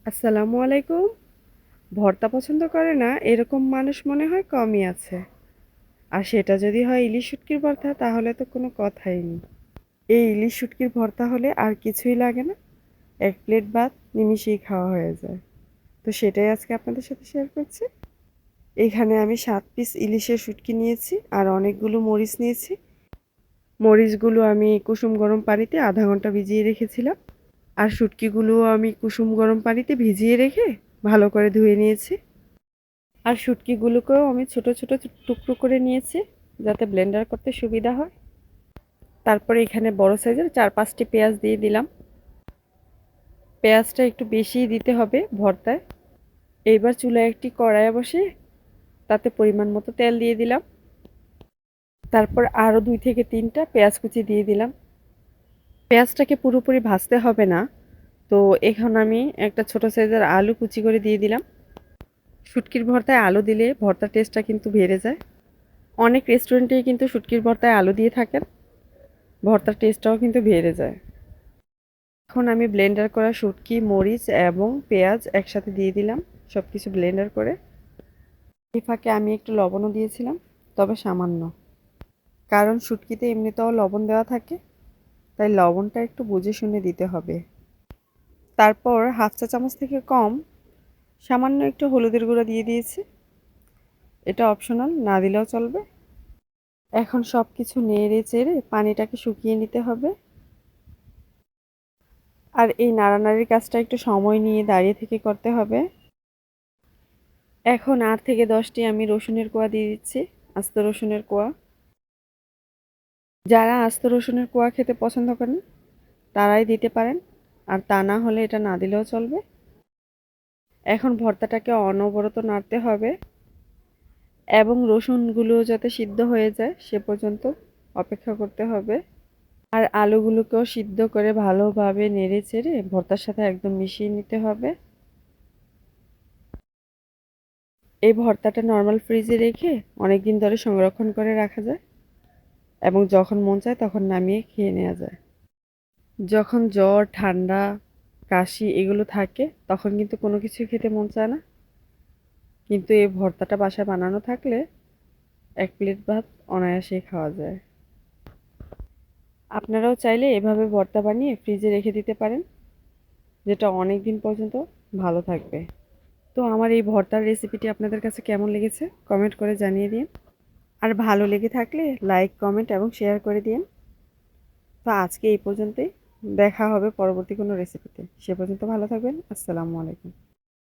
আসসালামু আলাইকুম। ভর্তা পছন্দ করে না এরকম মানুষ মনে হয় কমই আছে। আর সেটা যদি হয় ইলিশ শুটকির ভর্তা তাহলে তো কোনো কথাই নেই। এই ইলিশ শুটকির ভর্তা হলে আর কিছুই লাগে না। এক প্লেট ভাত নিমিষেই খাওয়া হয়ে যায়। তো সেটাই আজকে আপনাদের সাথে শেয়ার করছি। এখানে আমি ৭ পিস ইলিশের শুটকি নিয়েছি আর অনেকগুলো মরিচ নিয়েছি। মরিচগুলো আমি কুসুম গরম পানিতে আধা ঘন্টা ভিজিয়ে রেখেছিলাম। আর শুটকিগুলোও আমি কুসুম গরম পানিতে ভিজিয়ে রেখে ভালো করে ধুয়ে নিয়েছি। আর শুটকিগুলোকেও আমি ছোট ছোট টুকরো করে নিয়েছি যাতে ব্লেন্ডার করতে সুবিধা হয়। তারপরে এখানে বড় সাইজের ৪-৫টি পেঁয়াজ দিয়ে দিলাম। পেঁয়াজটা একটু বেশিই দিতে হবে ভর্তায়। এইবার চুলায় একটি কড়াইয়ে বসিয়ে তাতে পরিমাণ মতো তেল দিয়ে দিলাম। তারপর আরও ২ থেকে ৩টা পেঁয়াজ কুচি দিয়ে দিলাম। পেঁয়াজটাকে পুরোপুরি ভাজতে হবে না। তো এখন আমি একটা ছোট সাইজের আলু কুচি করে দিয়ে দিলাম। শুটকির ভর্তায় আলু দিলে ভর্তার টেস্টটা কিন্তু বেড়ে যায়। অনেক রেস্টুরেন্টেই কিন্তু শুটকির ভর্তায় আলু দিয়ে থাকেন। ভর্তার টেস্টটাও কিন্তু বেড়ে যায়। এখন আমি ব্লেন্ডার করা শুটকি, মরিচ এবং পেঁয়াজ একসাথে দিয়ে দিলাম, সব কিছু ব্লেন্ডার করে। এই ফাঁকে আমি একটু লবণও দিয়েছিলাম, তবে সামান্য। কারণ শুটকিতে এমনিতেও লবণ দেওয়া থাকে, তাই লবণটা একটু বুঝে শুনে দিতে হবে। তারপর হাফ চা চামচ থেকে কম সামান্য একটু হলুদের গুঁড়ো দিয়ে দিয়েছি। এটা অপশনাল, না দিলেও চলবে। এখন সব কিছু নেড়ে চেড়ে পানিটাকে শুকিয়ে নিতে হবে। আর এই নাড়ানাড়ির কাজটা একটু সময় নিয়ে দাঁড়িয়ে থেকে করতে হবে। এখন ৮ থেকে ১০টি আমি রসুনের কোয়া দিয়ে দিচ্ছি, আস্ত রসুনের কোয়া। যারা আস্ত রসুনের কোয়া খেতে পছন্দ করেন তারাই দিতে পারেন, আর তা না হলে এটা না দিলেও চলবে। এখন ভর্তাটাকে অনবরত নাড়তে হবে এবং রসুনগুলো যাতে সিদ্ধ হয়ে যায় সে পর্যন্ত অপেক্ষা করতে হবে। আর আলুগুলোকেও সিদ্ধ করে ভালোভাবে নেড়ে চেড়ে ভর্তার সাথে একদম মিশিয়ে নিতে হবে। এই ভর্তাটা নর্মাল ফ্রিজে রেখে অনেক দিন ধরে সংরক্ষণ করে রাখা যায় এবং যখন মন চায় তখন নামিয়ে খেয়ে নেওয়া যায়। যখন জ্বর, ঠান্ডা, কাশি এগুলো থাকে তখন কিন্তু কোনো কিছু খেতে মন চায় না। কিন্তু এই ভর্তাটা বাসায় বানানো থাকলে এক প্লেট ভাত অনায়াসেই খাওয়া যায়। আপনারাও চাইলে এভাবে ভর্তা বানিয়ে ফ্রিজে রেখে দিতে পারেন, যেটা অনেক দিন পর্যন্ত ভালো থাকবে। তো আমার এই ভর্তার রেসিপিটি আপনাদের কাছে কেমন লেগেছে কমেন্ট করে জানিয়ে দিন। আর ভালো লেগে থাকলে লাইক, কমেন্ট এবং শেয়ার করে দিন। তো আজকে এই পর্যন্তই। দেখা হবে পরবর্তী কোনো রেসিপিতে। সে পর্যন্ত ভালো থাকবেন। আসসালামু আলাইকুম।